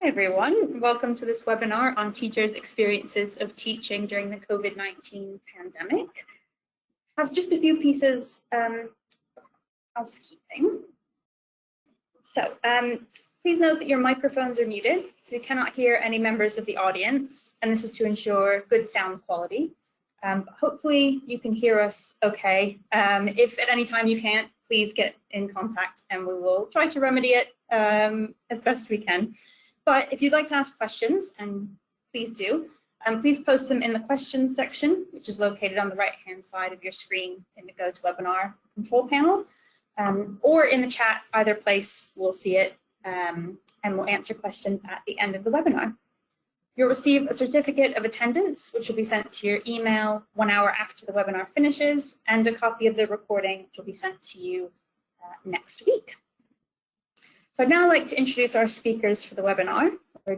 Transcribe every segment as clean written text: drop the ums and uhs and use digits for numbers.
everyone, welcome to this webinar on teachers' experiences of teaching during the COVID-19 pandemic. I have just a few pieces of housekeeping. So please note that your microphones are muted, so we cannot hear any members of the audience, and this is to ensure good sound quality. Hopefully you can hear us okay. If at any time you can't, please get in contact and we will try to remedy it as best we can. But if you'd like to ask questions, and please do, please post them in the questions section, which is located on the right-hand side of your screen in the GoToWebinar control panel, or in the chat. Either place, we'll see it, and we'll answer questions at the end of the webinar. You'll receive a certificate of attendance, which will be sent to your email 1 hour after the webinar finishes, and a copy of the recording, which will be sent to you next week. So I'd now like to introduce our speakers for the webinar,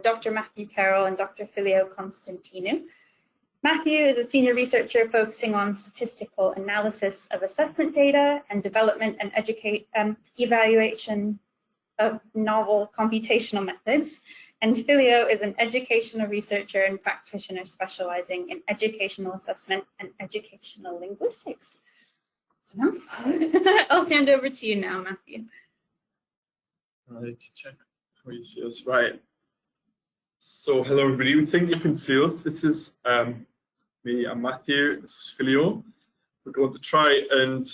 Dr. Matthew Carroll and Dr. Filio Constantinou. Matthew is a senior researcher focusing on statistical analysis of assessment data and development and evaluation of novel computational methods. And Filio is an educational researcher and practitioner specializing in educational assessment and educational linguistics. That's enough. I'll hand over to you now, Matthew. Right, check how you see us. Right. So hello everybody. We think you can see us. This is me and Matthew. This is Filio. We're going to try and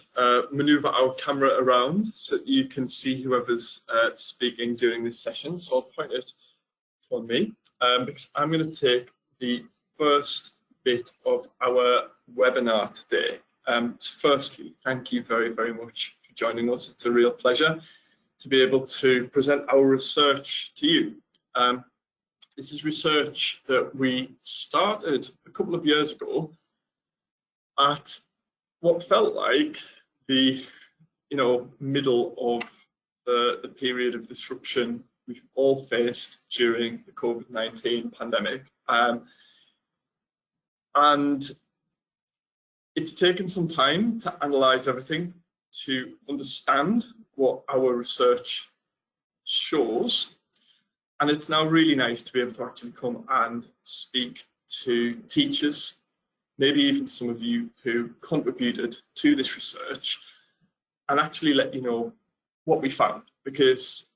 maneuver our camera around so that you can see whoever's speaking during this session. So I'll point it on me because I'm going to take the first bit of our webinar today. Firstly, thank you very, very much for joining us. It's a real pleasure to be able to present our research to you. This is research that we started a couple of years ago at what felt like the middle of the period of disruption we've all faced during the COVID-19 pandemic. And it's taken some time to analyze everything, to understand what our research shows. And it's now really nice to be able to actually come and speak to teachers, maybe even some of you who contributed to this research, and actually let you know what we found, because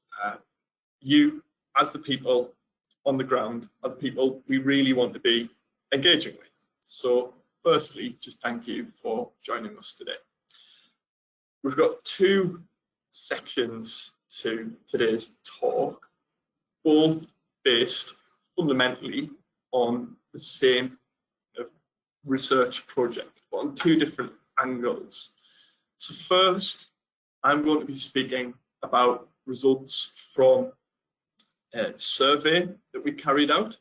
you, as the people on the ground, are the people we really want to be engaging with. So firstly, just thank you for joining us today. We've got two sections to today's talk, both based fundamentally on the same research project, but on two different angles. So first, I'm going to be speaking about results from a survey that we carried out,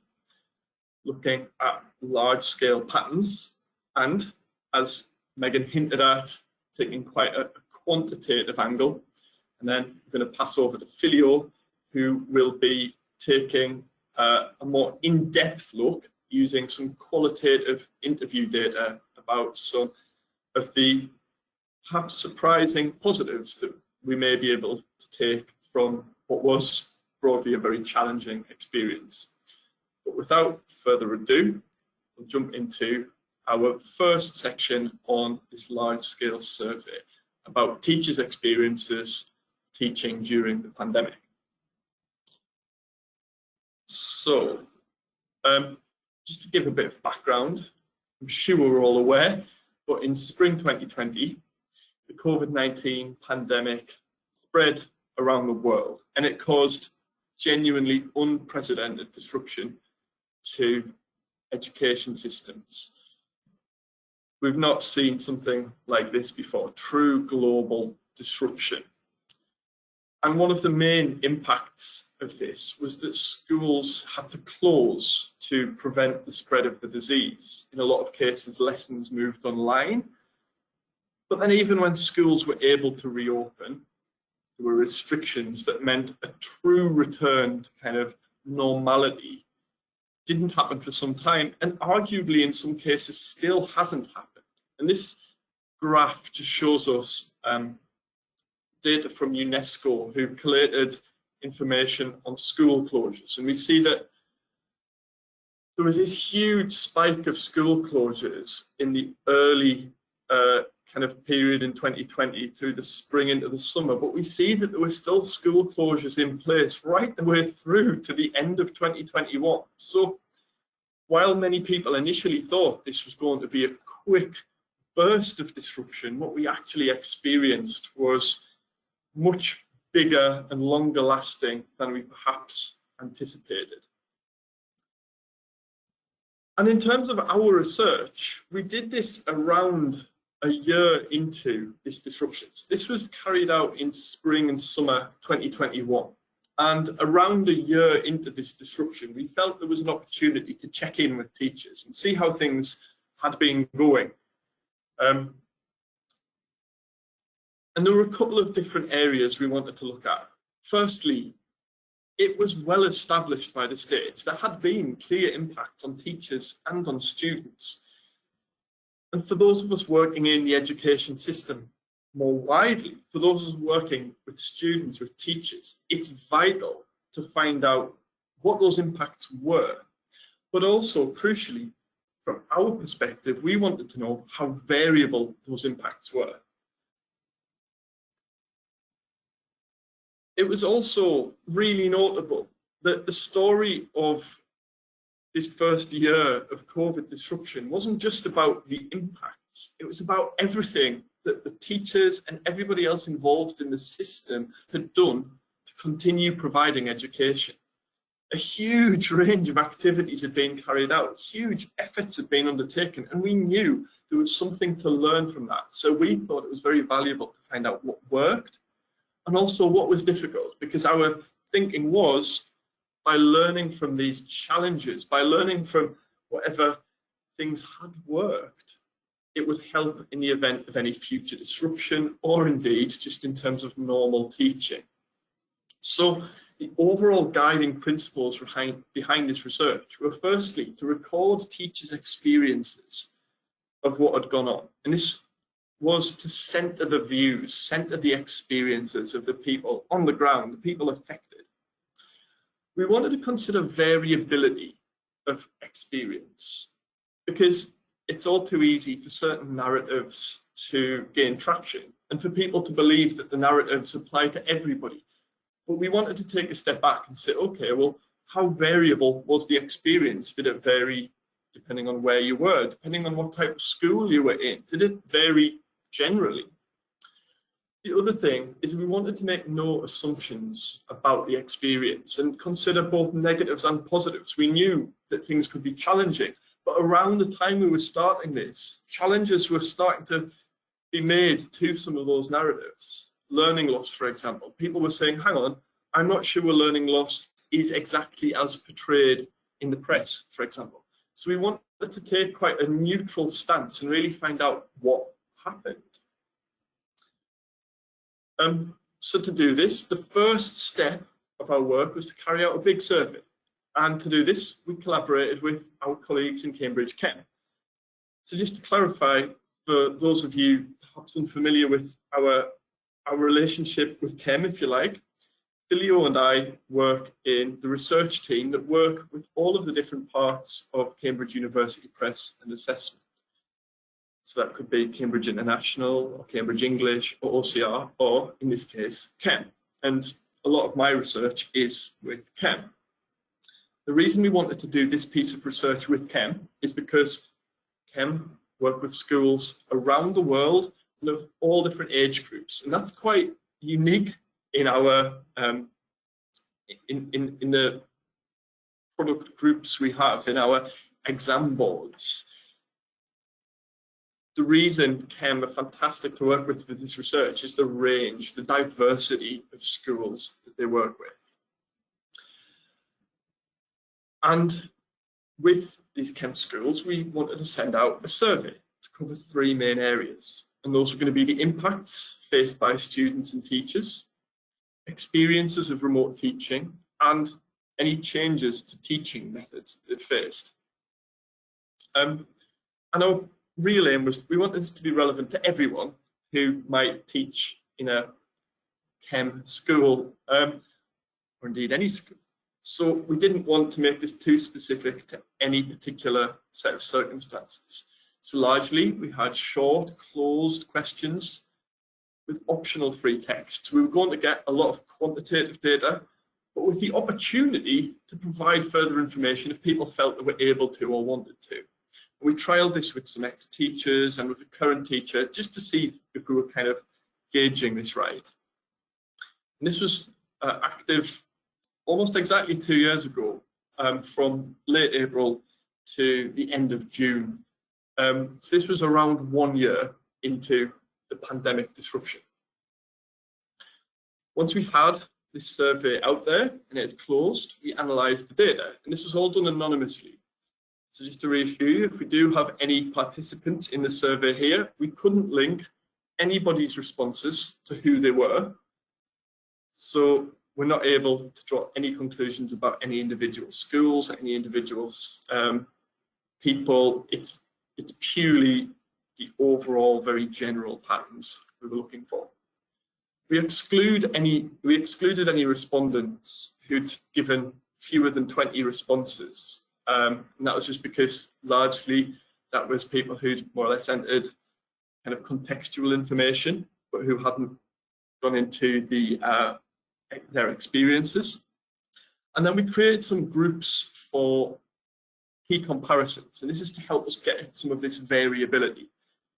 looking at large-scale patterns, and as Megan hinted at, taking quite a quantitative angle. And then I'm going to pass over to Filio, who will be taking a more in-depth look using some qualitative interview data about some of the perhaps surprising positives that we may be able to take from what was broadly a very challenging experience. But without further ado, we'll jump into our first section on this large-scale survey about teachers' experiences teaching during the pandemic. So, just to give a bit of background, I'm sure we're all aware, but in spring 2020, the COVID-19 pandemic spread around the world, and it caused genuinely unprecedented disruption to education systems. We've not seen something like this before, true global disruption. And one of the main impacts of this was that schools had to close to prevent the spread of the disease. In a lot of cases, lessons moved online. But then even when schools were able to reopen, there were restrictions that meant a true return to kind of normality didn't happen for some time, and arguably in some cases still hasn't happened. And this graph just shows us data from UNESCO, who collated information on school closures. And we see that there was this huge spike of school closures in the early kind of period in 2020 through the spring into the summer, but we see that there were still school closures in place right the way through to the end of 2021. So while many people initially thought this was going to be a quick burst of disruption, what we actually experienced was much bigger and longer lasting than we perhaps anticipated. And in terms of our research, we did this around a year into this disruption. This was carried out in spring and summer 2021. And around a year into this disruption, we felt there was an opportunity to check in with teachers and see how things had been going. And there were a couple of different areas we wanted to look at. Firstly, it was well established by the state there had been clear impacts on teachers and on students. And for those of us working in the education system more widely, for those of us working with students, with teachers, it's vital to find out what those impacts were. But also, crucially, from our perspective, we wanted to know how variable those impacts were. It was also really notable that the story of this first year of COVID disruption wasn't just about the impacts, it was about everything that the teachers and everybody else involved in the system had done to continue providing education. A huge range of activities had been carried out, huge efforts had been undertaken, and we knew there was something to learn from that. So we thought it was very valuable to find out what worked and also what was difficult, because our thinking was, by learning from these challenges, by learning from whatever things had worked, it would help in the event of any future disruption, or indeed just in terms of normal teaching. So the overall guiding principles behind this research were firstly to record teachers' experiences of what had gone on. And this was to centre the views, centre the experiences of the people on the ground, the people affected. We wanted to consider variability of experience, because it's all too easy for certain narratives to gain traction and for people to believe that the narratives apply to everybody. But we wanted to take a step back and say, okay, well, how variable was the experience? Did it vary depending on where you were, depending on what type of school you were in? Did it vary generally? The other thing is we wanted to make no assumptions about the experience and consider both negatives and positives. We knew that things could be challenging, but around the time we were starting this, challenges were starting to be made to some of those narratives. Learning loss, for example. People were saying, hang on, I'm not sure learning loss is exactly as portrayed in the press, for example. So we wanted to take quite a neutral stance and really find out what happened. So to do this, the first step of our work was to carry out a big survey. And to do this, we collaborated with our colleagues in Cambridge Chem. So just to clarify, for those of you perhaps unfamiliar with our relationship with Chem, if you like, Leo and I work in the research team that work with all of the different parts of Cambridge University Press and Assessment. So that could be Cambridge International, or Cambridge English, or OCR, or in this case, Chem. And a lot of my research is with Chem. The reason we wanted to do this piece of research with Chem is because Chem work with schools around the world and of all different age groups. And that's quite unique in our in the product groups we have in our exam boards. The reason Chem are fantastic to work with this research is the range, the diversity of schools that they work with. And with these Chem schools, we wanted to send out a survey to cover 3 main areas. And those are going to be the impacts faced by students and teachers, experiences of remote teaching, and any changes to teaching methods that they've faced. And our real aim was we want this to be relevant to everyone who might teach in a Chem school. or indeed any school. So we didn't want to make this too specific to any particular set of circumstances. So largely we had short, closed questions with optional free text. We were going to get a lot of quantitative data, but with the opportunity to provide further information if people felt they were able to or wanted to. We trialed this with some ex-teachers and with a current teacher just to see if we were kind of gauging this right. And this was active almost exactly 2 years ago, from late April to the end of June. So this was around 1 year into the pandemic disruption. Once we had this survey out there and it had closed, we analysed the data, and this was all done anonymously. So just to reassure you, if we do have any participants in the survey here, we couldn't link anybody's responses to who they were. So we're not able to draw any conclusions about any individual schools, any individuals, people. It's purely the overall very general patterns we were looking for. We excluded any respondents who'd given fewer than 20 responses. And that was just because largely that was people who'd more or less entered kind of contextual information, but who hadn't gone into their experiences. And then we created some groups for key comparisons, and this is to help us get at some of this variability.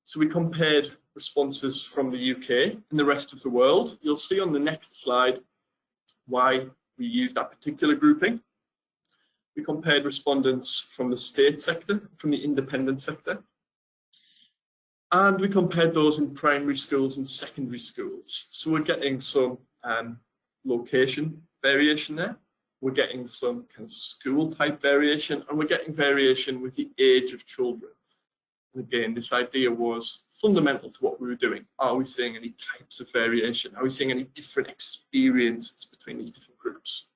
So we compared responses from the UK and the rest of the world. You'll see on the next slide why we used that particular grouping. We compared respondents from the state sector, from the independent sector, and we compared those in primary schools and secondary schools. So we're getting some location variation there. We're getting some kind of school type variation, and we're getting variation with the age of children. And again, this idea was fundamental to what we were doing. Are we seeing any types of variation? Are we seeing any different experiences between these different groups?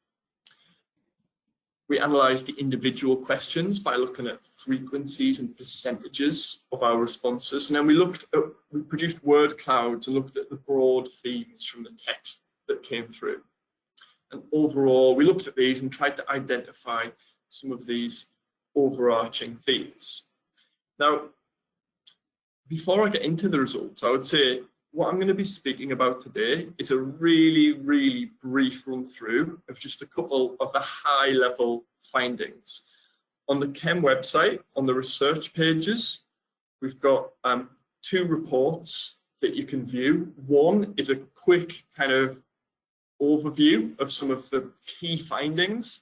We analysed the individual questions by looking at frequencies and percentages of our responses. And then we produced word clouds and looked at the broad themes from the text that came through. And overall, we looked at these and tried to identify some of these overarching themes. Now, before I get into the results, I would say what I'm going to be speaking about today is a really, really brief run through of just a couple of the high level findings. On the Chem website, on the research pages, we've got 2 reports that you can view. One is a quick kind of overview of some of the key findings,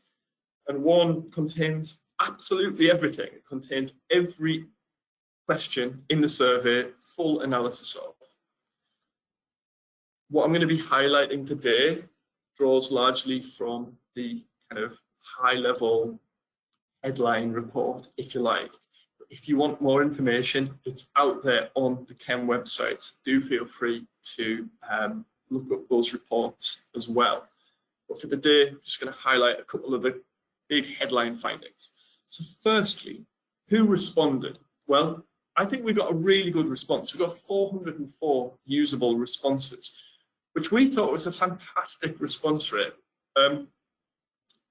and one contains absolutely everything. It contains every question in the survey, full analysis of. What I'm going to be highlighting today draws largely from the kind of high-level headline report, if you like. If you want more information, it's out there on the Chem website. Do feel free to look up those reports as well. But for the day, I'm just going to highlight a couple of the big headline findings. So firstly, who responded? Well, I think we got a really good response. We got 404 usable responses, which we thought was a fantastic response rate.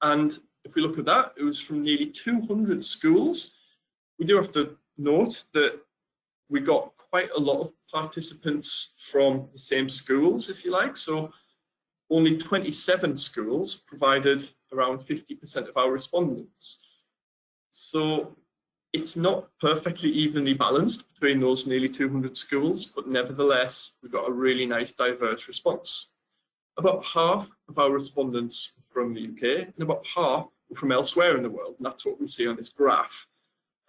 And if we look at that, it was from nearly 200 schools. We do have to note that we got quite a lot of participants from the same schools, if you like. So only 27 schools provided around 50% of our respondents. So it's not perfectly evenly balanced between those nearly 200 schools, but nevertheless, we got a really nice diverse response. About half of our respondents were from the UK and about half were from elsewhere in the world. And that's what we see on this graph.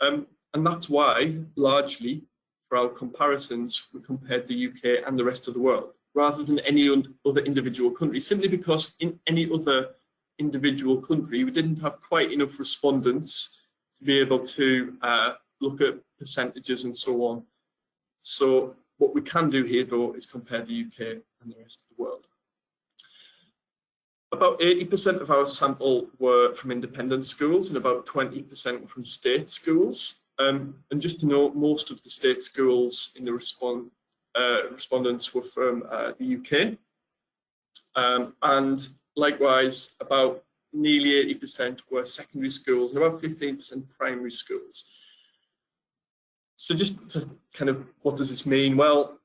And that's why, largely, for our comparisons, we compared the UK and the rest of the world, rather than any other individual country, simply because in any other individual country, we didn't have quite enough respondents to be able to look at percentages and so on. So what we can do here, though, is compare the UK and the rest of the world. About 80% of our sample were from independent schools and about 20% were from state schools. And just to note, most of the state schools in the respondents were from the UK. And Likewise, about nearly 80% were secondary schools and about 15% primary schools. So just to kind of, what does this mean? Well,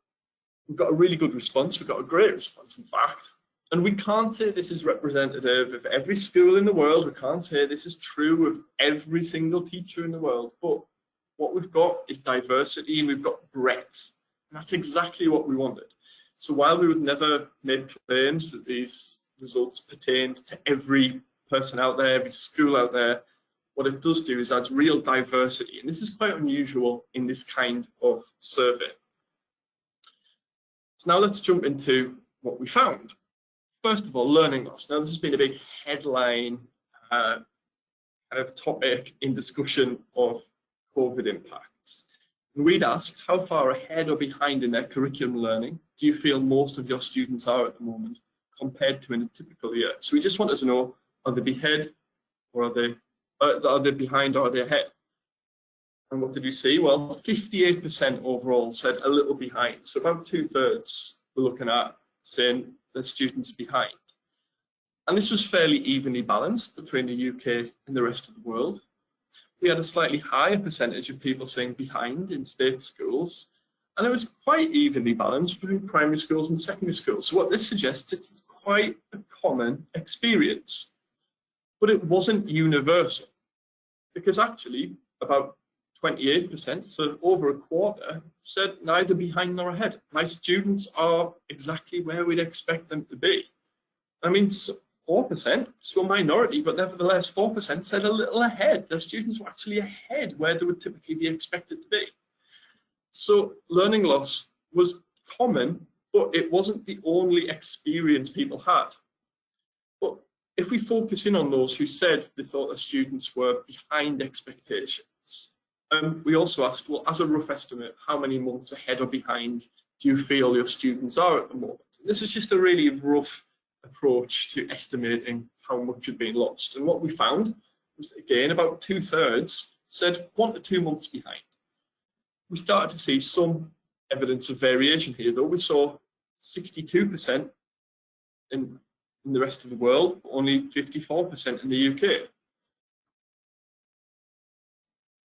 we've got a really good response. We've got a great response, in fact. And we can't say this is representative of every school in the world. We can't say this is true of every single teacher in the world. But what we've got is diversity and we've got breadth. And that's exactly what we wanted. So while we would never make claims that these results pertained to every person out there, every school out there, what it does do is adds real diversity. And this is quite unusual in this kind of survey. So now let's jump into what we found. First of all, learning loss. Now this has been a big headline kind of topic in discussion of COVID impacts. And we'd asked, how far ahead or behind in their curriculum learning do you feel most of your students are at the moment compared to in a typical year? So we just wanted to know, are they behind or are they behind or are they ahead? And what did we see? Well, 58% overall said a little behind. So about 2/3 we're looking at saying that students are behind. And this was fairly evenly balanced between the UK and the rest of the world. We had a slightly higher percentage of people saying behind in state schools, and it was quite evenly balanced between primary schools and secondary schools. So what this suggests, it's quite a common experience. But it wasn't universal, because actually about 28%, so over a quarter, said neither behind nor ahead. My students are exactly where we'd expect them to be. I mean, 4%, so a minority, but nevertheless 4% said a little ahead. Their students were actually ahead where they would typically be expected to be. So learning loss was common, but it wasn't the only experience people had. But if we focus in on those who said they thought their students were behind expectations, we also asked, well, as a rough estimate, how many months ahead or behind do you feel your students are at the moment? This is just a really rough approach to estimating how much had been lost. And what we found was, again, about 2/3 said 1 to 2 months behind. We started to see some evidence of variation here, though. We saw 62% in the rest of the world, but only 54% in the UK.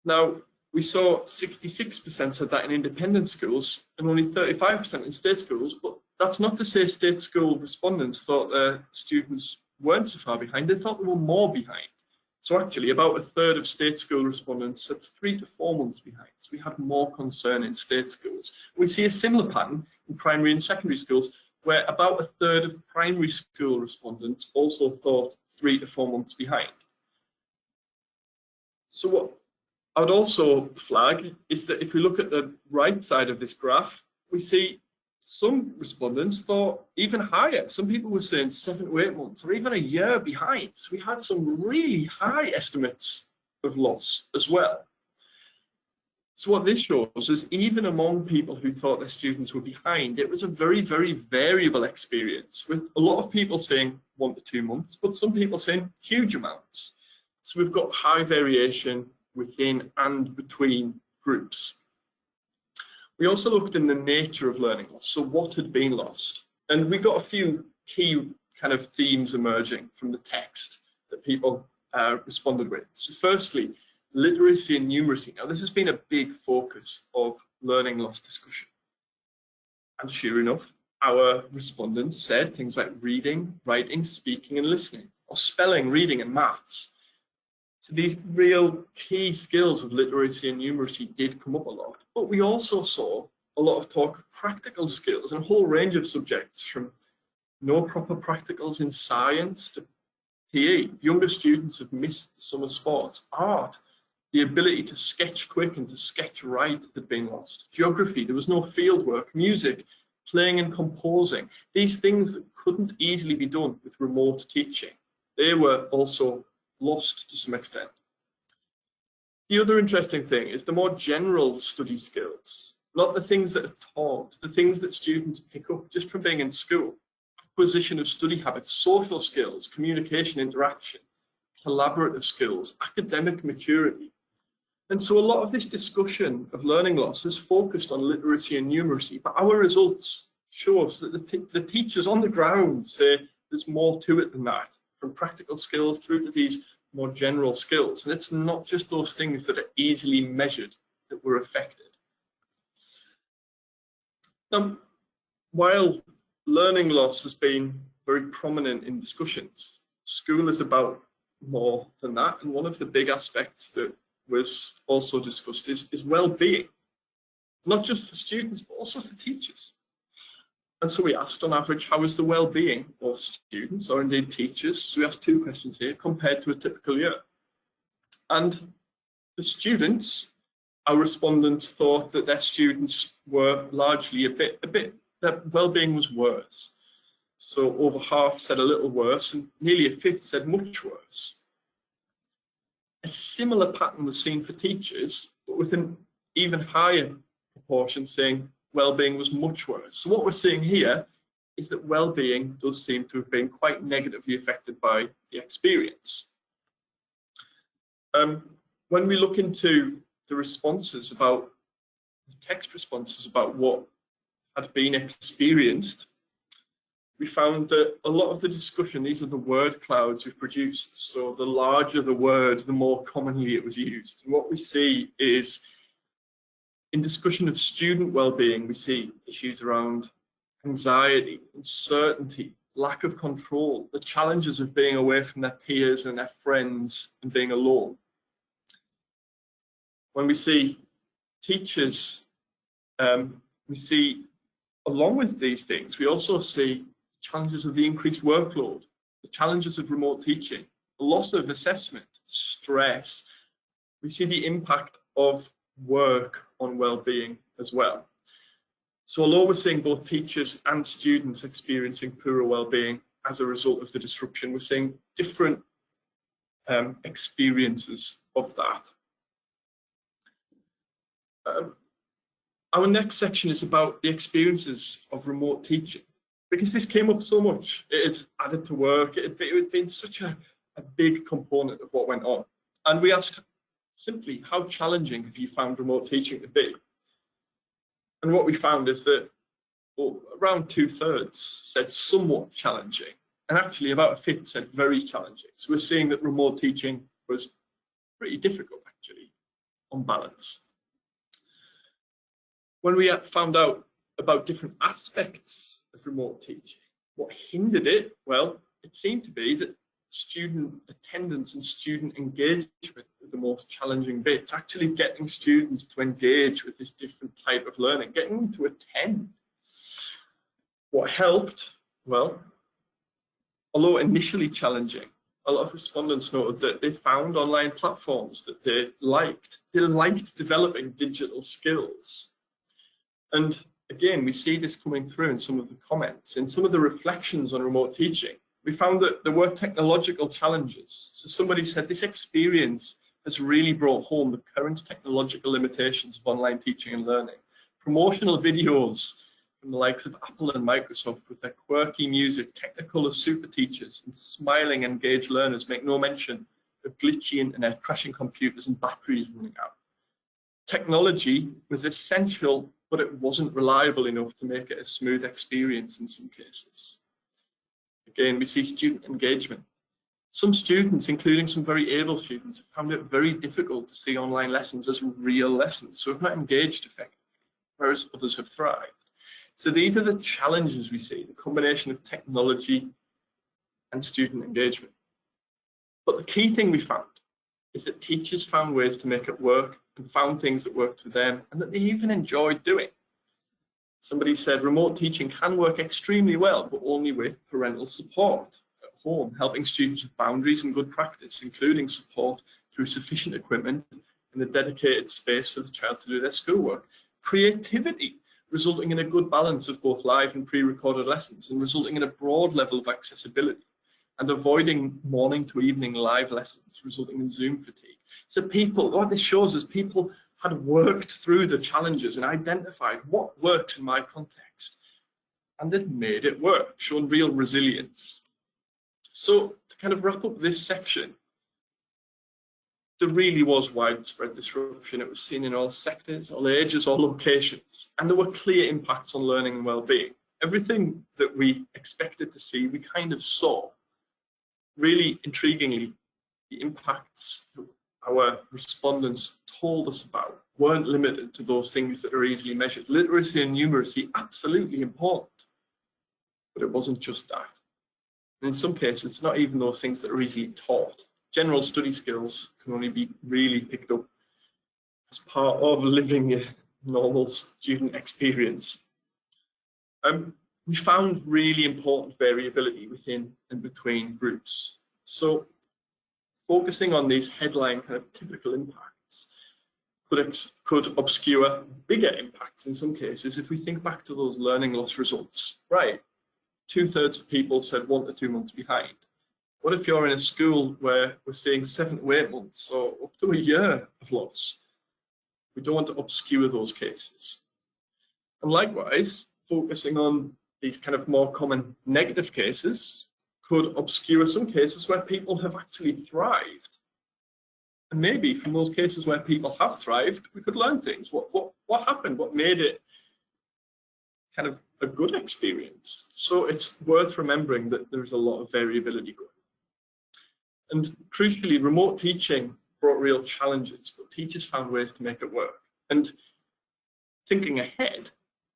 Now, we saw 66% of that in independent schools and only 35% in state schools, but that's not to say state school respondents thought their students weren't so far behind. They thought they were more behind. So actually, about 1/3 of state school respondents said 3 to 4 months behind. So we had more concern in state schools. We see a similar pattern in primary and secondary schools, where about 1/3 of primary school respondents also thought 3 to 4 months behind. So what I would also flag is that if we look at the right side of this graph, we see some respondents thought even higher. Some people were saying 7 to 8 months or even a year behind. So we had some really high estimates of loss as well. So what this shows is even among people who thought their students were behind, it was a very, very variable experience, with a lot of people saying 1 to 2 months, but some people saying huge amounts. So we've got high variation within and between groups. We also looked in the nature of learning loss, so what had been lost. And we got a few key kind of themes emerging from the text that people responded with. So firstly, literacy and numeracy. Now, this has been a big focus of learning loss discussion. And sure enough, our respondents said things like reading, writing, speaking, and listening, or spelling, reading, and maths. So these real key skills of literacy and numeracy did come up a lot. But we also saw a lot of talk of practical skills and a whole range of subjects, from no proper practicals in science to PE. Younger students have missed summer sports. Art, the ability to sketch quick and to sketch right had been lost. Geography, there was no field work. Music, playing and composing. These things that couldn't easily be done with remote teaching, they were also lost to some extent. The other interesting thing is the more general study skills, not the things that are taught, the things that students pick up just from being in school. Acquisition of study habits, social skills, communication, interaction, collaborative skills, academic maturity. And so a lot of this discussion of learning loss is focused on literacy and numeracy, but our results show us that the teachers on the ground say there's more to it than that, from practical skills through to these more general skills. And it's not just those things that are easily measured that were affected. While learning loss has been very prominent in discussions, school is about more than that. And one of the big aspects that was also discussed is well-being, not just for students, but also for teachers. And so we asked, on average, how is the well-being of students, or indeed teachers? So we asked two questions here, compared to a typical year. And the students, our respondents thought that their students were largely their well-being was worse. So over half said a little worse, and nearly a fifth said much worse. A similar pattern was seen for teachers, but with an even higher proportion saying well-being was much worse. So what we're seeing here is that well-being does seem to have been quite negatively affected by the experience. When we look into the responses about, the text responses about what had been experienced, we found that a lot of the discussion, these are the word clouds we've produced. So the larger the word, the more commonly it was used. And what we see is, in discussion of student well-being, we see issues around anxiety, uncertainty, lack of control, the challenges of being away from their peers and their friends and being alone. When we see teachers, we see, along with these things, we also see challenges of the increased workload, the challenges of remote teaching, the loss of assessment, stress. We see the impact of work on well-being as well. So although we're seeing both teachers and students experiencing poorer well-being as a result of the disruption, we're seeing different experiences of that. Our next section is about the experiences of remote teaching, because this came up so much. It had added to work. It had been such a big component of what went on. And we asked simply, how challenging have you found remote teaching to be? And what we found is that around 2/3 said somewhat challenging, and actually about a fifth said very challenging. So we're seeing that remote teaching was pretty difficult, actually, on balance. When we found out about different aspects of remote teaching, what hindered it, well, it seemed to be that student attendance and student engagement were the most challenging bits. Actually getting students to engage with this different type of learning, getting them to attend. What helped, well, although initially challenging, a lot of respondents noted that they found online platforms that they liked. They liked developing digital skills. And again, we see this coming through in some of the comments, in some of the reflections on remote teaching. We found that there were technological challenges. So somebody said this experience has really brought home the current technological limitations of online teaching and learning. Promotional videos from the likes of Apple and Microsoft with their quirky music, Technicolor super teachers, and smiling, engaged learners make no mention of glitchy internet, crashing computers, and batteries running out. Technology was essential, but it wasn't reliable enough to make it a smooth experience in some cases. Again, we see student engagement. Some students, including some very able students, have found it very difficult to see online lessons as real lessons, so have not engaged effectively, whereas others have thrived. So these are the challenges we see, the combination of technology and student engagement. But the key thing we found is that teachers found ways to make it work and found things that worked for them and that they even enjoyed doing. Somebody said remote teaching can work extremely well, but only with parental support at home, helping students with boundaries and good practice, including support through sufficient equipment and a dedicated space for the child to do their schoolwork. Creativity, resulting in a good balance of both live and pre-recorded lessons and resulting in a broad level of accessibility, and avoiding morning to evening live lessons, resulting in Zoom fatigue. So people, what this shows is people had worked through the challenges and identified what works in my context, and they'd made it work, shown real resilience. So to kind of wrap up this section, there really was widespread disruption. It was seen in all sectors, all ages, all locations, and there were clear impacts on learning and well-being. everything that we expected to see, we kind of saw. Really intriguingly, the impacts that our respondents told us about weren't limited to those things that are easily measured. Literacy and numeracy, absolutely important, but it wasn't just that. And in some cases, it's not even those things that are easily taught. General study skills can only be really picked up as part of living a normal student experience. We found really important variability within and between groups. So focusing on these headline kind of typical impacts could obscure bigger impacts in some cases. If we think back to those learning loss results, right, 2/3 of people said 1 to 2 months behind. What if you're in a school where we're seeing 7 to 8 months or up to a year of loss? We don't want to obscure those cases. And likewise, focusing on these kind of more common negative cases could obscure some cases where people have actually thrived. And maybe from those cases where people have thrived, we could learn things. What happened? What made it kind of a good experience? So it's worth remembering that there's a lot of variability going on. And crucially, remote teaching brought real challenges, but teachers found ways to make it work. And thinking ahead,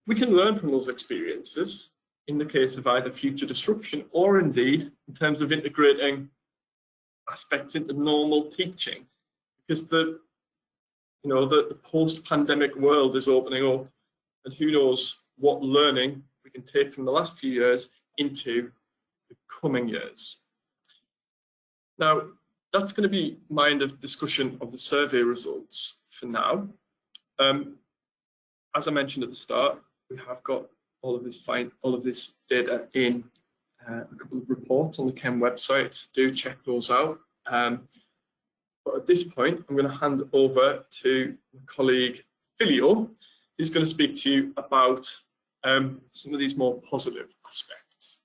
we can learn from those experiences in the case of either future disruption or indeed in terms of integrating aspects into normal teaching, because the post-pandemic world is opening up, and who knows what learning we can take from the last few years into the coming years. Now, that's going to be my end of discussion of the survey results for now. As I mentioned at the start, we have got all of this data in a couple of reports on the Chem website. Do check those out. But at this point, I'm going to hand over to my colleague Filio, who's going to speak to you about some of these more positive aspects.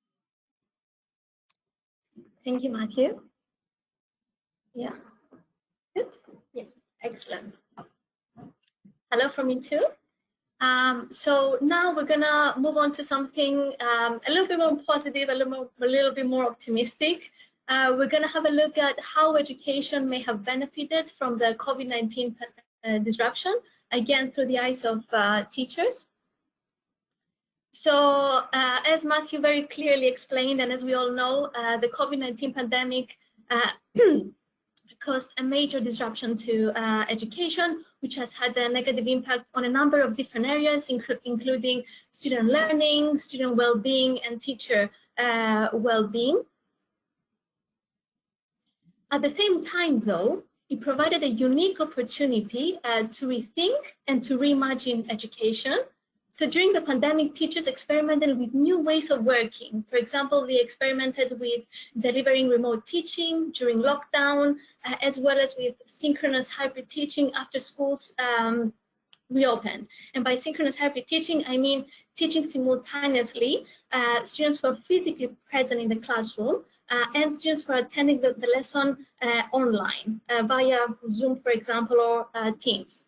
Thank you, Matthew. Yeah, good. Yeah, excellent. Hello from me too. So now we're gonna move on to something a little bit more positive, a little bit more optimistic. We're gonna have a look at how education may have benefited from the COVID-19 disruption, again through the eyes of teachers. So as Matthew very clearly explained, and as we all know, the COVID-19 pandemic caused a major disruption to education, which has had a negative impact on a number of different areas, including student learning, student well-being, and teacher well-being. At the same time, though, it provided a unique opportunity to rethink and to reimagine education. So during the pandemic, teachers experimented with new ways of working. For example, they experimented with delivering remote teaching during lockdown, as well as with synchronous hybrid teaching after schools reopened. And by synchronous hybrid teaching, I mean teaching simultaneously students who are physically present in the classroom and students who are attending the lesson online via Zoom, for example, or Teams.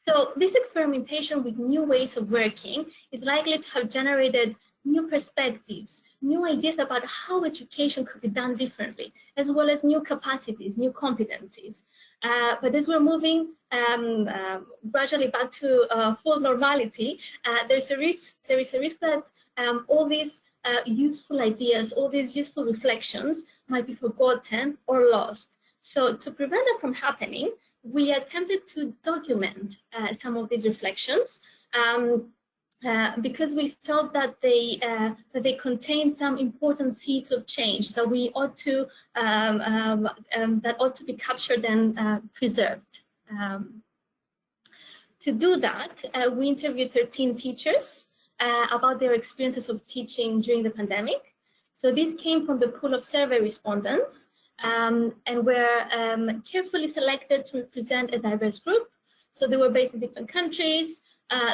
So this experimentation with new ways of working is likely to have generated new perspectives, new ideas about how education could be done differently, as well as new capacities, new competencies. But as we're moving gradually back to full normality, there is a risk that all these useful ideas, all these useful reflections might be forgotten or lost. So to prevent that from happening, we attempted to document some of these reflections because we felt that they contain some important seeds of change that we ought to that ought to be captured and preserved. To do that, we interviewed 13 teachers about their experiences of teaching during the pandemic. So these came from the pool of survey respondents. And were carefully selected to represent a diverse group. So they were based in different countries.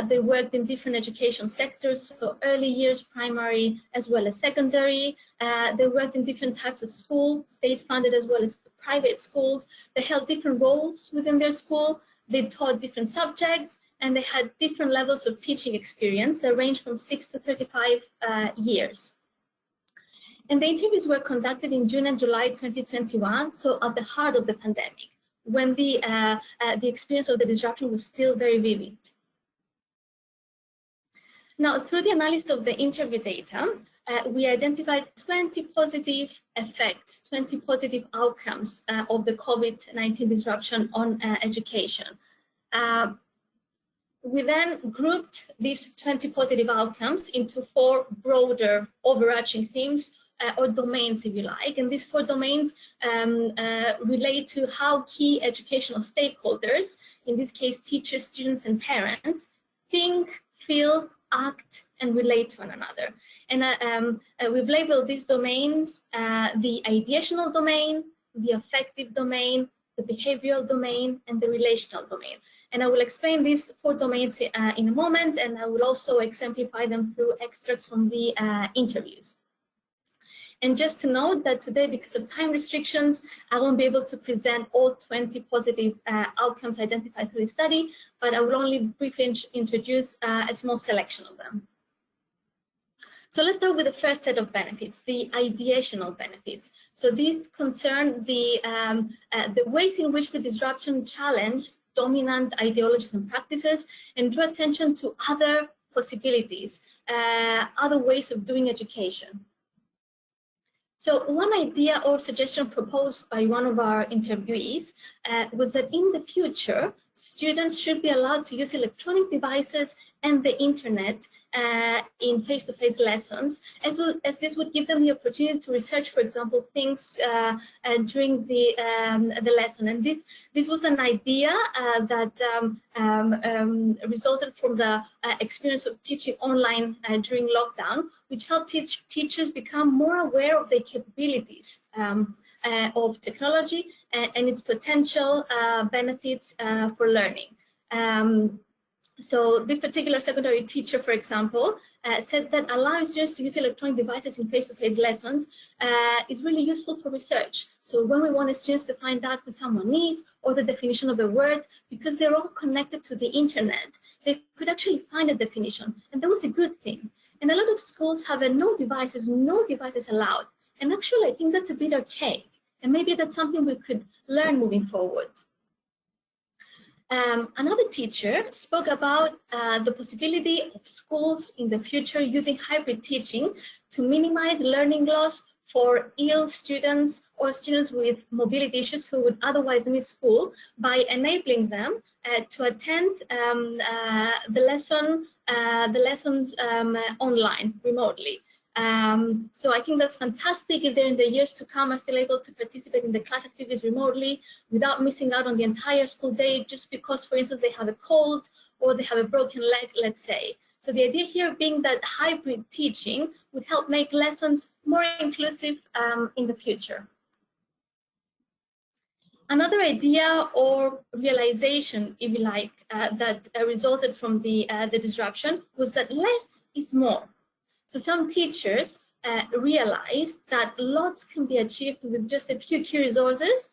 They worked in different education sectors, so early years, primary, as well as secondary. They worked in different types of school, state-funded as well as private schools. They held different roles within their school. They taught different subjects, and they had different levels of teaching experience that ranged from 6 to 35 years. And the interviews were conducted in June and July 2021, so at the heart of the pandemic, when the experience of the disruption was still very vivid. Now, through the analysis of the interview data, we identified 20 positive effects, 20 positive outcomes of the COVID-19 disruption on education. We then grouped these 20 positive outcomes into 4 broader overarching themes or domains, if you like. And these 4 domains relate to how key educational stakeholders, in this case teachers, students, and parents, think, feel, act, and relate to one another. And we've labeled these domains the ideational domain, the affective domain, the behavioral domain, and the relational domain. And I will explain these 4 domains in a moment, and I will also exemplify them through extracts from the interviews. And just to note that today, because of time restrictions, I won't be able to present all 20 positive outcomes identified through the study, but I will only briefly introduce a small selection of them. So let's start with the first set of benefits, the ideational benefits. So these concern the ways in which the disruption challenged dominant ideologies and practices and drew attention to other possibilities, other ways of doing education. So one idea or suggestion proposed by one of our interviewees was that in the future, students should be allowed to use electronic devices and the internet in face-to-face lessons, as well as this would give them the opportunity to research, for example, things during the lesson. And this was an idea that resulted from the experience of teaching online during lockdown, which helped teachers become more aware of their capabilities of technology and its potential benefits for learning. So this particular secondary teacher, for example, said that allowing students to use electronic devices in face-to-face lessons is really useful for research. So when we wanted students to find out who someone is or the definition of a word, because they're all connected to the internet, they could actually find a definition, and that was a good thing. And a lot of schools have a no devices allowed. And actually, I think that's a bit archaic, and maybe that's something we could learn moving forward. Another teacher spoke about the possibility of schools in the future using hybrid teaching to minimize learning loss for ill students or students with mobility issues who would otherwise miss school by enabling them to attend the lessons online remotely. So I think that's fantastic if they're in the years to come are still able to participate in the class activities remotely without missing out on the entire school day just because, for instance, they have a cold or they have a broken leg, let's say. So the idea here being that hybrid teaching would help make lessons more inclusive in the future. Another idea or realization, if you like, that resulted from the disruption was that less is more. So some teachers realized that lots can be achieved with just a few key resources,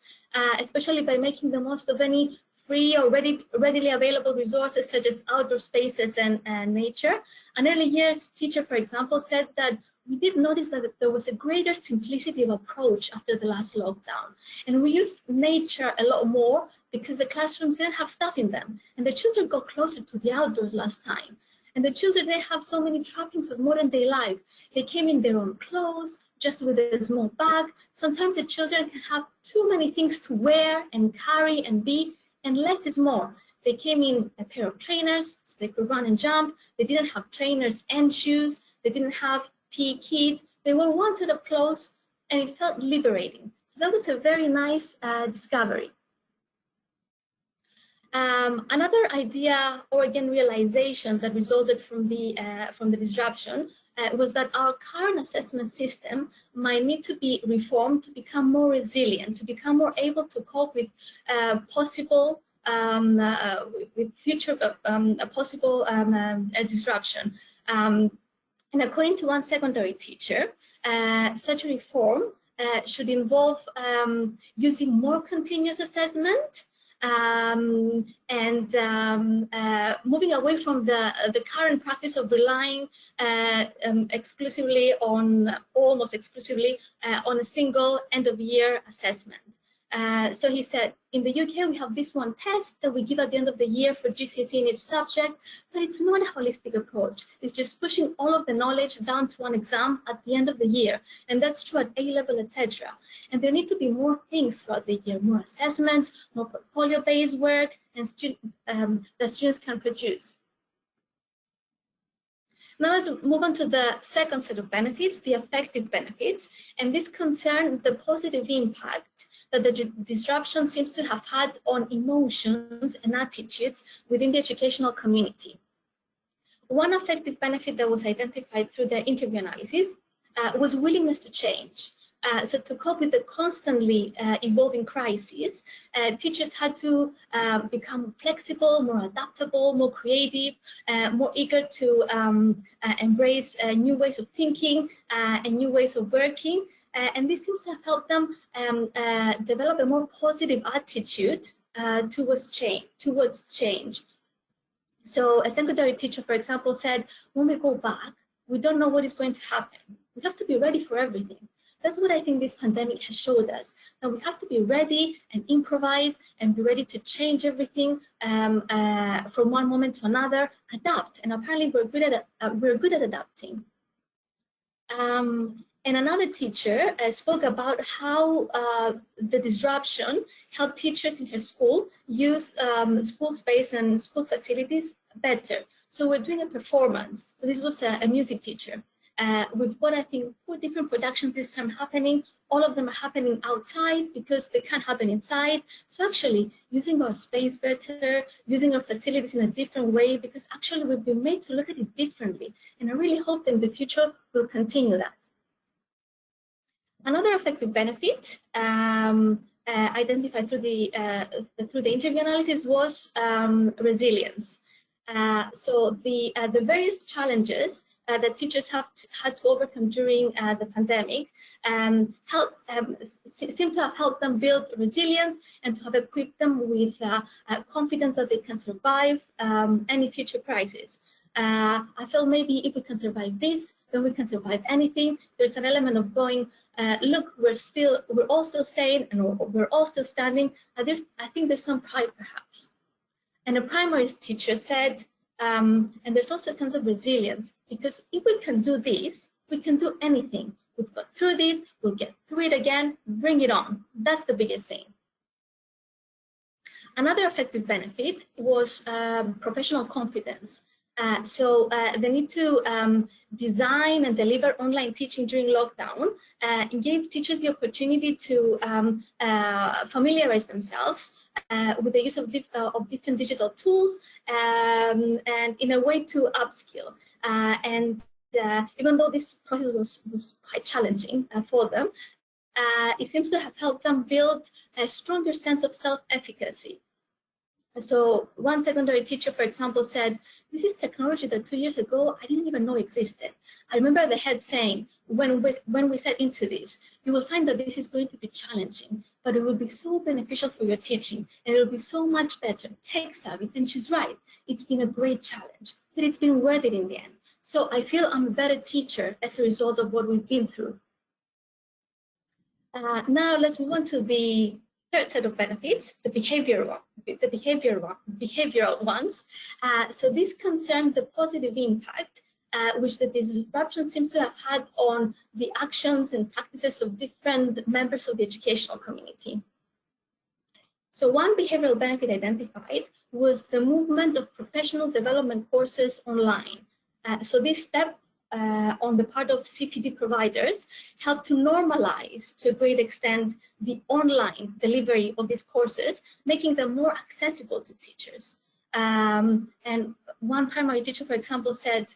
especially by making the most of any free or readily available resources such as outdoor spaces and nature. An early years teacher, for example, said that we did notice that there was a greater simplicity of approach after the last lockdown. And we used nature a lot more because the classrooms didn't have stuff in them. And the children got closer to the outdoors last time. And the children, they have so many trappings of modern day life. They came in their own clothes, just with a small bag. Sometimes the children can have too many things to wear and carry and be, and less is more. They came in a pair of trainers, so they could run and jump. They didn't have trainers and shoes. They didn't have PE kit. They were one set of clothes, and it felt liberating. So that was a very nice discovery. Another idea, or again realization, that resulted from the disruption was that our current assessment system might need to be reformed to become more resilient, to become more able to cope with possible future disruption. And according to one secondary teacher, such a reform should involve using more continuous assessment, moving away from the current practice of relying exclusively on, almost exclusively, on a single end-of-year assessment. So he said, in the UK, we have this one test that we give at the end of the year for GCSE in each subject, but it's not a holistic approach. It's just pushing all of the knowledge down to one exam at the end of the year. And that's true at A-level, etc. And there need to be more things throughout the year, more assessments, more portfolio-based work, and that students can produce. Now let's move on to the second set of benefits, the affective benefits, and this concerns the positive impact that the disruption seems to have had on emotions and attitudes within the educational community. One affective benefit that was identified through the interview analysis was willingness to change. So to cope with the constantly evolving crises, teachers had to become flexible, more adaptable, more creative, more eager to embrace new ways of thinking and new ways of working. And this seems to have helped them develop a more positive attitude towards change. So a secondary teacher, for example, said, when we go back, we don't know what is going to happen. We have to be ready for everything. That's what I think this pandemic has showed us, that we have to be ready and improvise and be ready to change everything from one moment to another, adapt. And apparently we're good at adapting. And another teacher spoke about how the disruption helped teachers in her school use school space and school facilities better. So we're doing a performance. So this was a music teacher. We've got, I think, 4 different productions this time happening. All of them are happening outside because they can't happen inside. So actually using our space better, using our facilities in a different way, because actually we've been made to look at it differently. And I really hope that in the future we'll continue that. Another effective benefit identified through the interview analysis was resilience. So the various challenges that teachers had to overcome during the pandemic seem to have helped them build resilience and to have equipped them with confidence that they can survive any future crisis. I felt maybe if we can survive this, then we can survive anything. There's an element of going, look, we're all still sane and we're all still standing. I think there's some pride perhaps. And a primary teacher said, and there's also a sense of resilience, because if we can do this, we can do anything. We've got through this, we'll get through it again, bring it on. That's the biggest thing. Another effective benefit was professional confidence. So the need to design and deliver online teaching during lockdown gave teachers the opportunity to familiarize themselves with the use of different digital tools and in a way to upskill. And even though this process was quite challenging for them, it seems to have helped them build a stronger sense of self-efficacy. So one secondary teacher, for example, said, this is technology that 2 years ago, I didn't even know existed. I remember the head saying, when we set into this, you will find that this is going to be challenging, but it will be so beneficial for your teaching, and it will be so much better, tech savvy. And she's right. It's been a great challenge, but it's been worth it in the end. So I feel I'm a better teacher as a result of what we've been through. Now let's move on to the third set of benefits, the behavioral ones. So this concerned the positive impact which the disruption seems to have had on the actions and practices of different members of the educational community. So one behavioral benefit identified was the movement of professional development courses online. So this step on the part of CPD providers helped to normalize to a great extent the online delivery of these courses, making them more accessible to teachers. And one primary teacher, for example, said,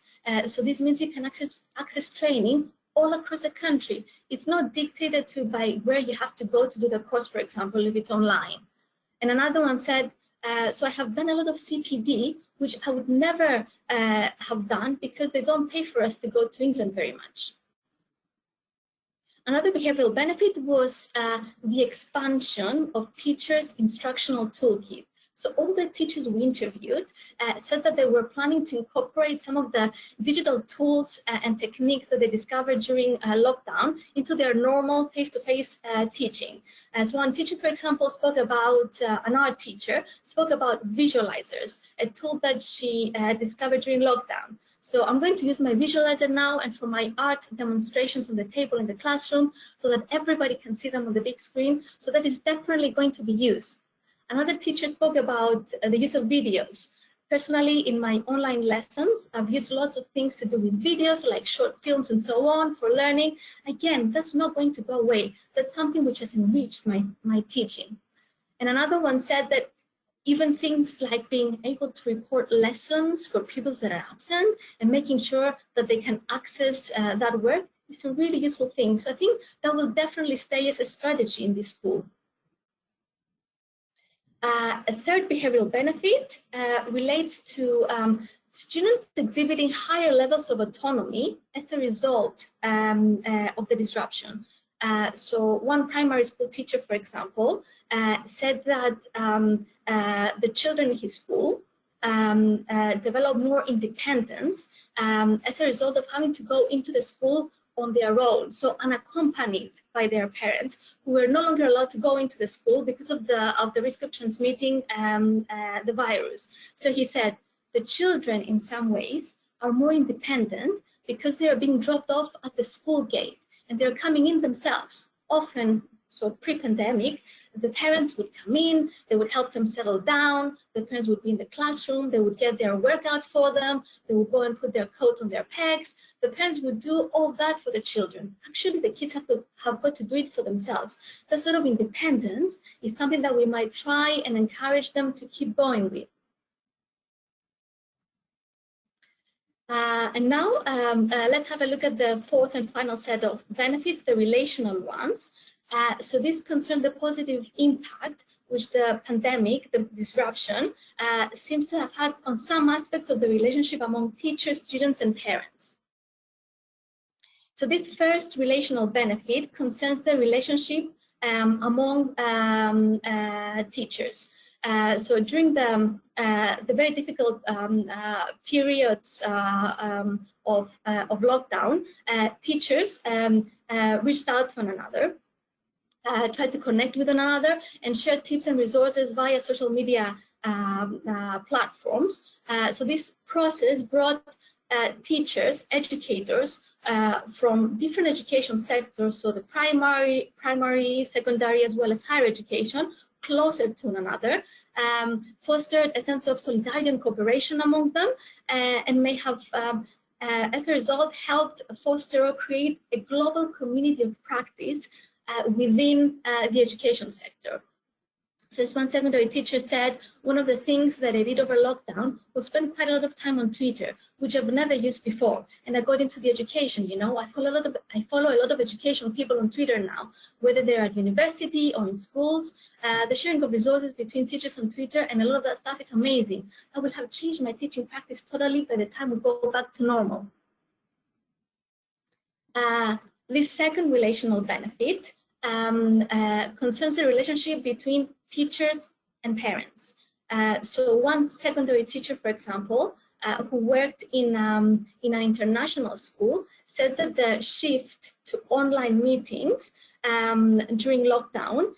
so this means you can access training all across the country. It's not dictated to by where you have to go to do the course, for example, if it's online. And another one said, so I have done a lot of CPD, which I would never have done because they don't pay for us to go to England very much. Another behavioral benefit was the expansion of teachers' instructional toolkit. So all the teachers we interviewed said that they were planning to incorporate some of the digital tools and techniques that they discovered during lockdown into their normal face-to-face teaching. So one teacher, for example, spoke about, an art teacher, spoke about visualizers, a tool that she discovered during lockdown. So I'm going to use my visualizer now and for my art demonstrations on the table in the classroom so that everybody can see them on the big screen. So that is definitely going to be used. Another teacher spoke about the use of videos. Personally, in my online lessons, I've used lots of things to do with videos, like short films and so on, for learning. Again, that's not going to go away. That's something which has enriched my teaching. And another one said that even things like being able to report lessons for pupils that are absent and making sure that they can access that work is a really useful thing. So I think that will definitely stay as a strategy in this school. A third behavioral benefit relates to students exhibiting higher levels of autonomy as a result of the disruption. So one primary school teacher, for example, said that the children in his school develop more independence as a result of having to go into the school on their own, so unaccompanied by their parents, who were no longer allowed to go into the school because of the risk of transmitting the virus. So he said the children, in some ways, are more independent because they are being dropped off at the school gate and they're coming in themselves. Often, so pre-pandemic, the parents would come in, they would help them settle down, the parents would be in the classroom, they would get their workout for them, they would go and put their coats on their pegs. The parents would do all that for the children. Actually, the kids have got to do it for themselves. That sort of independence is something that we might try and encourage them to keep going with. And now let's have a look at the fourth and final set of benefits, the relational ones. So this concerns the positive impact which the pandemic, the disruption, seems to have had on some aspects of the relationship among teachers, students, and parents. So this first relational benefit concerns the relationship among teachers. So during the very difficult periods of lockdown, teachers reached out to one another, tried to connect with one another, and share tips and resources via social media platforms. So this process brought teachers, educators from different education sectors, so the primary, secondary, as well as higher education, closer to one another, fostered a sense of solidarity and cooperation among them, and may have, as a result, helped foster or create a global community of practice within the education sector. So as one secondary teacher said, one of the things that I did over lockdown was spend quite a lot of time on Twitter, which I've never used before. And I got into the education, you know, I follow a lot of educational people on Twitter now, whether they're at university or in schools. The sharing of resources between teachers on Twitter and a lot of that stuff is amazing. I will have changed my teaching practice totally by the time we go back to normal. This second relational benefit concerns the relationship between teachers and parents. So one secondary teacher, for example, who worked in an international school, said that the shift to online meetings during lockdown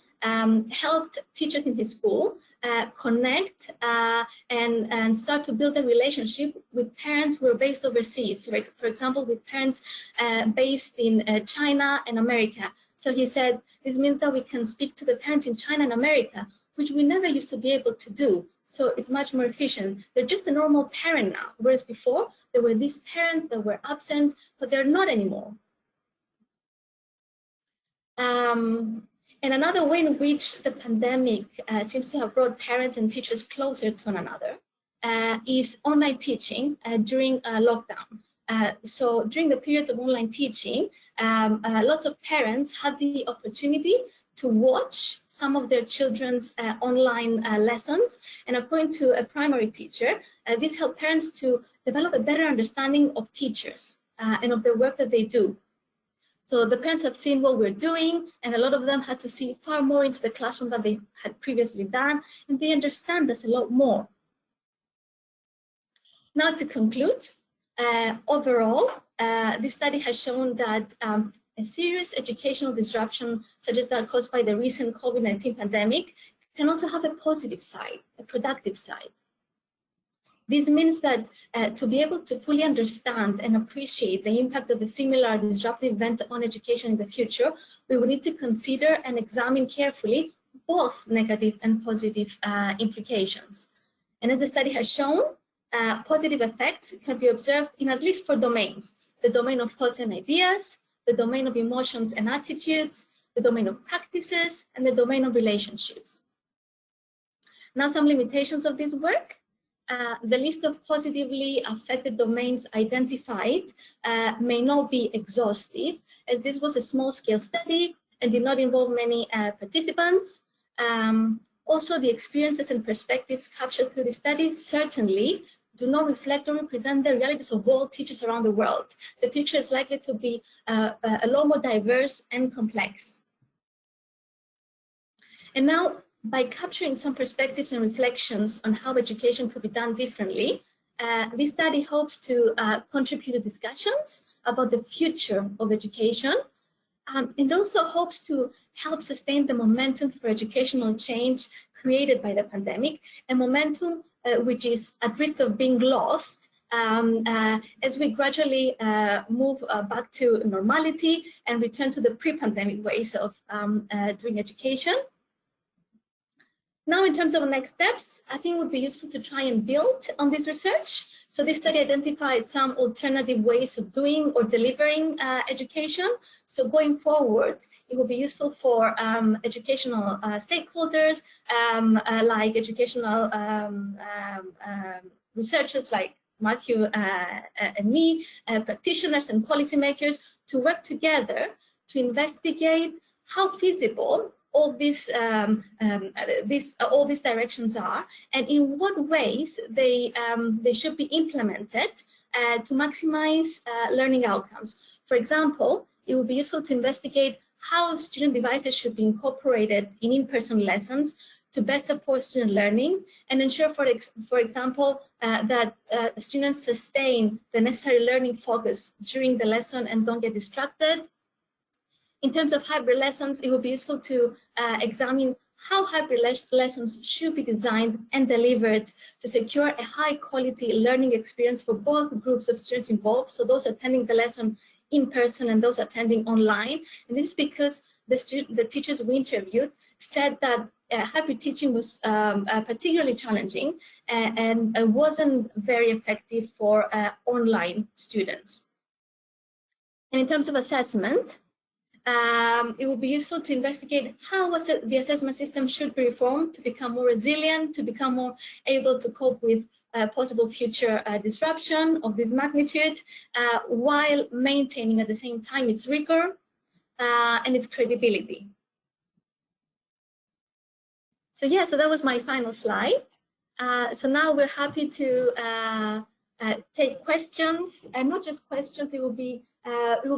helped teachers in his school connect and start to build a relationship with parents who are based overseas, right? For example, with parents based in China and America. So he said, this means that we can speak to the parents in China and America, which we never used to be able to do. So it's much more efficient. They're just a normal parent now, whereas before there were these parents that were absent, but they're not anymore. And another way in which the pandemic seems to have brought parents and teachers closer to one another is online teaching during lockdown. So during the periods of online teaching, lots of parents had the opportunity to watch some of their children's online lessons. And according to a primary teacher, this helped parents to develop a better understanding of teachers and of the work that they do. So the parents have seen what we're doing, and a lot of them had to see far more into the classroom than they had previously done, and they understand us a lot more. Now to conclude, overall, this study has shown that a serious educational disruption, such as that caused by the recent COVID-19 pandemic, can also have a positive side, a productive side. This means that to be able to fully understand and appreciate the impact of a similar disruptive event on education in the future, we will need to consider and examine carefully both negative and positive implications. And as the study has shown, positive effects can be observed in at least 4 domains: the domain of thoughts and ideas, the domain of emotions and attitudes, the domain of practices, and the domain of relationships. Now, some limitations of this work. The list of positively affected domains identified may not be exhaustive, as this was a small-scale study and did not involve many participants. Also, the experiences and perspectives captured through the study certainly do not reflect or represent the realities of all teachers around the world. The picture is likely to be a lot more diverse and complex. And now, by capturing some perspectives and reflections on how education could be done differently, this study hopes to contribute to discussions about the future of education, and also hopes to help sustain the momentum for educational change created by the pandemic, a momentum which is at risk of being lost as we gradually move back to normality and return to the pre-pandemic ways of doing education. Now, in terms of next steps, I think it would be useful to try and build on this research. So this study identified some alternative ways of doing or delivering education. So going forward, it will be useful for educational stakeholders, like educational researchers like Matthew and me, practitioners and policymakers, to work together to investigate how feasible all these directions are, and in what ways they should be implemented to maximize learning outcomes. For example, it would be useful to investigate how student devices should be incorporated in in-person lessons to best support student learning and ensure, for example, that students sustain the necessary learning focus during the lesson and don't get distracted. In terms of hybrid lessons, it would be useful to examine how hybrid lessons should be designed and delivered to secure a high-quality learning experience for both groups of students involved, so those attending the lesson in person and those attending online. And this is because the teachers we interviewed said that hybrid teaching was particularly challenging and wasn't very effective for online students. And in terms of assessment, it would be useful to investigate how the assessment system should be reformed to become more resilient, to become more able to cope with possible future disruption of this magnitude, while maintaining at the same time its rigor and its credibility. So yeah, so that was my final slide. So now we're happy to take questions, and not just questions. It will be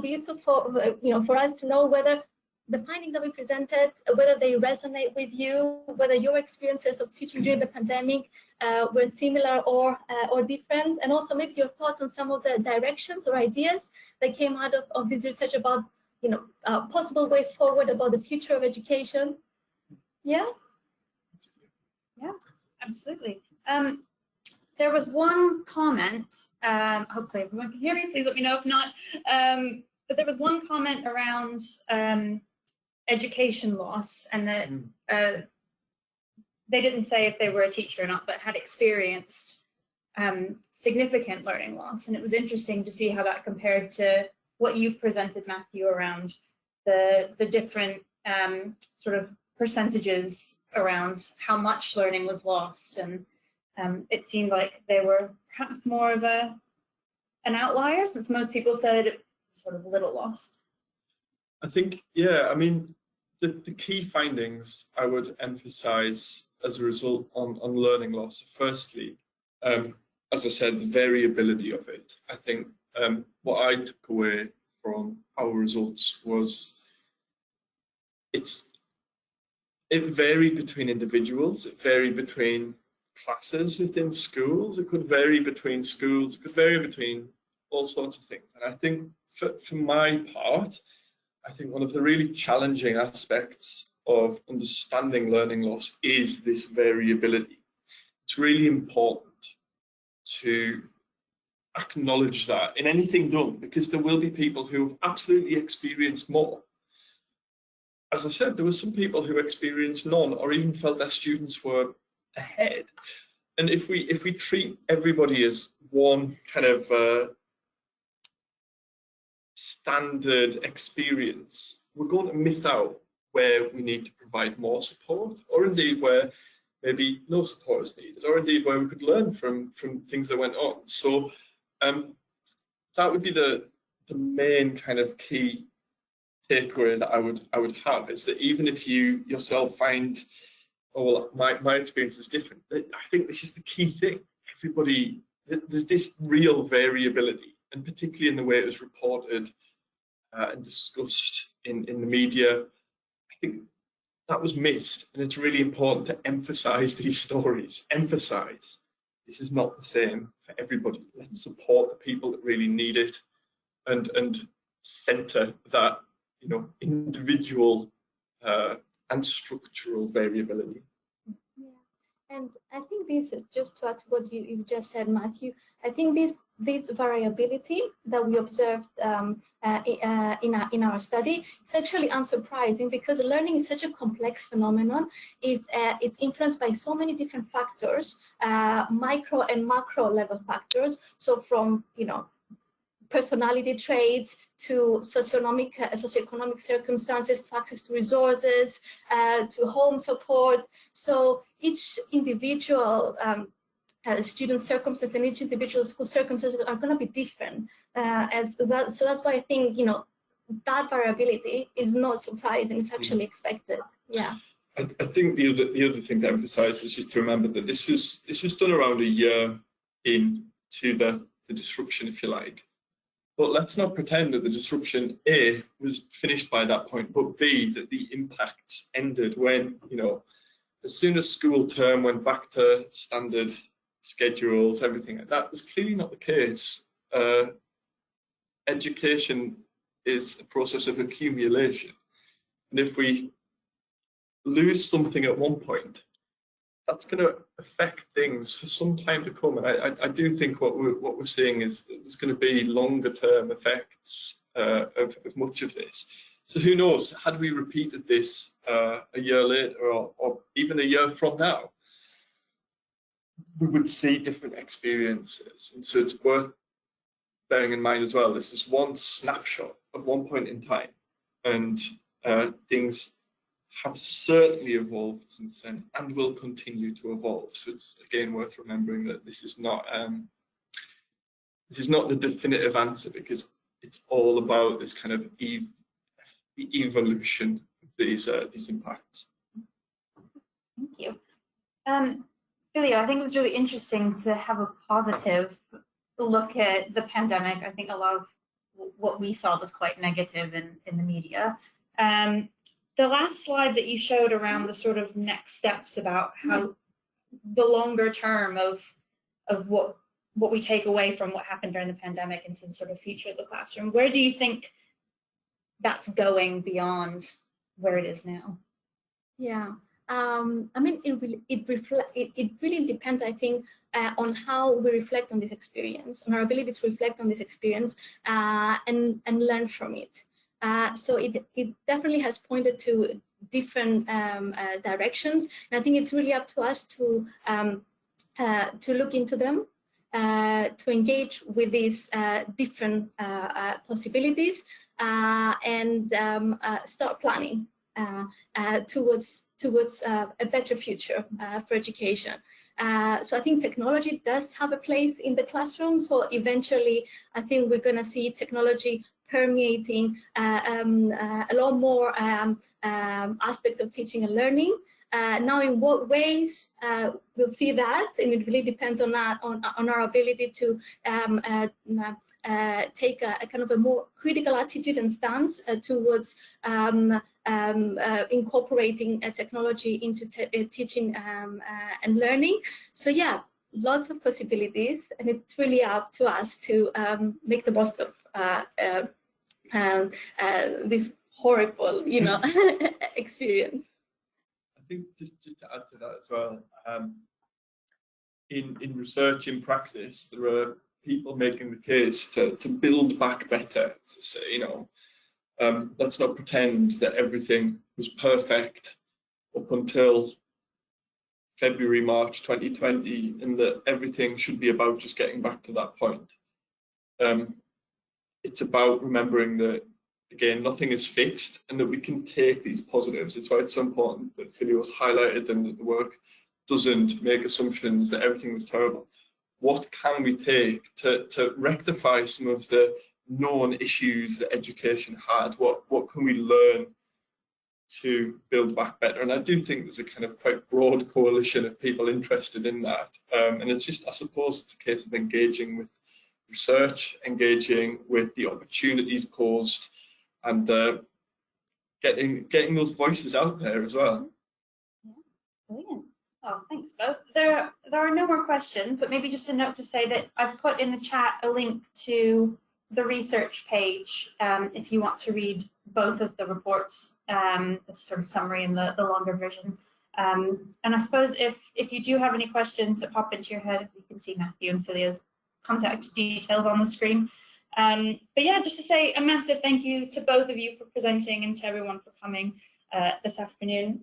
useful for us to know whether the findings that we presented, whether they resonate with you, whether your experiences of teaching during the pandemic were similar or different, and also maybe your thoughts on some of the directions or ideas that came out of this research about possible ways forward about the future of education. Yeah. Yeah, absolutely. There was one comment, hopefully everyone can hear me, please let me know if not, but there was one comment around education loss, and that they didn't say if they were a teacher or not, but had experienced significant learning loss. And it was interesting to see how that compared to what you presented, Matthew, around the different sort of percentages around how much learning was lost. And it seemed like they were perhaps more of an outlier, since most people said it was sort of a little lost. I think, yeah, I mean, the key findings I would emphasize as a result on learning loss. Firstly, as I said, the variability of it. I think what I took away from our results was it varied between individuals, it varied between classes within schools, it could vary between schools, it could vary between all sorts of things. And I think for my part, I think one of the really challenging aspects of understanding learning loss is this variability. It's really important to acknowledge that in anything done, because there will be people who have absolutely experienced more. As I said, there were some people who experienced none or even felt their students were ahead. And if we treat everybody as one kind of standard experience, we're going to miss out where we need to provide more support, or indeed where maybe no support is needed, or indeed where we could learn from things that went on. So that would be the main kind of key takeaway that I would have, is that even if you yourself find, oh, well, my experience is different, I think this is the key thing. Everybody, there's this real variability, and particularly in the way it was reported and discussed in the media, I think that was missed. And it's really important to emphasize these stories, emphasize this is not the same for everybody. Let's support the people that really need it, and center that, you know, individual and structural variability. Yeah, and I think this, just to add to what you just said, Matthew, I think this variability that we observed in our study, it's actually unsurprising, because learning is such a complex phenomenon. It's influenced by so many different factors, micro and macro level factors. So from, you know, personality traits to socioeconomic circumstances, to access to resources, to home support. So each individual student circumstances and each individual school circumstances are going to be different. So that's why I think, you know, that variability is not surprising; it's actually expected. Yeah. I think the other thing to emphasise is just to remember that this was done around a year into the disruption, if you like. But let's not pretend that the disruption, A, was finished by that point, but B, that the impacts ended when, you know, as soon as school term went back to standard schedules, everything like that was clearly not the case. Education is a process of accumulation. And if we lose something at one point, that's going to affect things for some time to come. And I do think what we're seeing is that there's going to be longer term effects of much of this. So who knows, had we repeated this a year later, or even a year from now, we would see different experiences. And so it's worth bearing in mind as well, this is one snapshot of one point in time, and things have certainly evolved since then and will continue to evolve. So it's again worth remembering that this is not the definitive answer, because it's all about this kind of the evolution of these impacts. Thank you. Filio, I think it was really interesting to have a positive look at the pandemic. I think a lot of what we saw was quite negative in the media. The last slide that you showed around the sort of next steps about how the longer term of what we take away from what happened during the pandemic and some sort of future of the classroom, where do you think that's going beyond where it is now? Yeah, I mean, it really depends, I think, on how we reflect on this experience, on our ability to reflect on this experience and learn from it. So it definitely has pointed to different directions, and I think it's really up to us to look into them, to engage with these different possibilities, and start planning towards a better future for education. So I think technology does have a place in the classroom. So eventually, I think we're going to see technology permeating a lot more aspects of teaching and learning. Now, in what ways we'll see that, and it really depends on that, on our ability to take a kind of a more critical attitude and stance towards incorporating technology into teaching and learning. So yeah, lots of possibilities, and it's really up to us to make the most of this horrible, experience. I think just to add to that as well, in research, in practice, there are people making the case to build back better, to say, let's not pretend that everything was perfect up until February, March 2020, and that everything should be about just getting back to that point. It's about remembering that, again, nothing is fixed and that we can take these positives. It's why it's so important that Philios highlighted and that the work doesn't make assumptions that everything was terrible. What can we take to rectify some of the known issues that education had? What can we learn to build back better? And I do think there's a kind of quite broad coalition of people interested in that. And it's just, I suppose, it's a case of engaging with research, engaging with the opportunities posed, and getting those voices out there as well. Yeah, brilliant. Oh, thanks both. There are no more questions, but maybe just a note to say that I've put in the chat a link to the research page if you want to read both of the reports, the sort of summary and the longer version. And I suppose if you do have any questions that pop into your head, as you can see Matthew and Philios' contact details on the screen. But yeah, just to say a massive thank you to both of you for presenting and to everyone for coming this afternoon.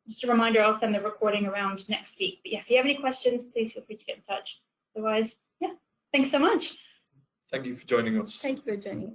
Just a reminder, I'll send the recording around next week. But yeah, if you have any questions, please feel free to get in touch. Otherwise, yeah, thanks so much. Thank you for joining us. Thank you for joining us.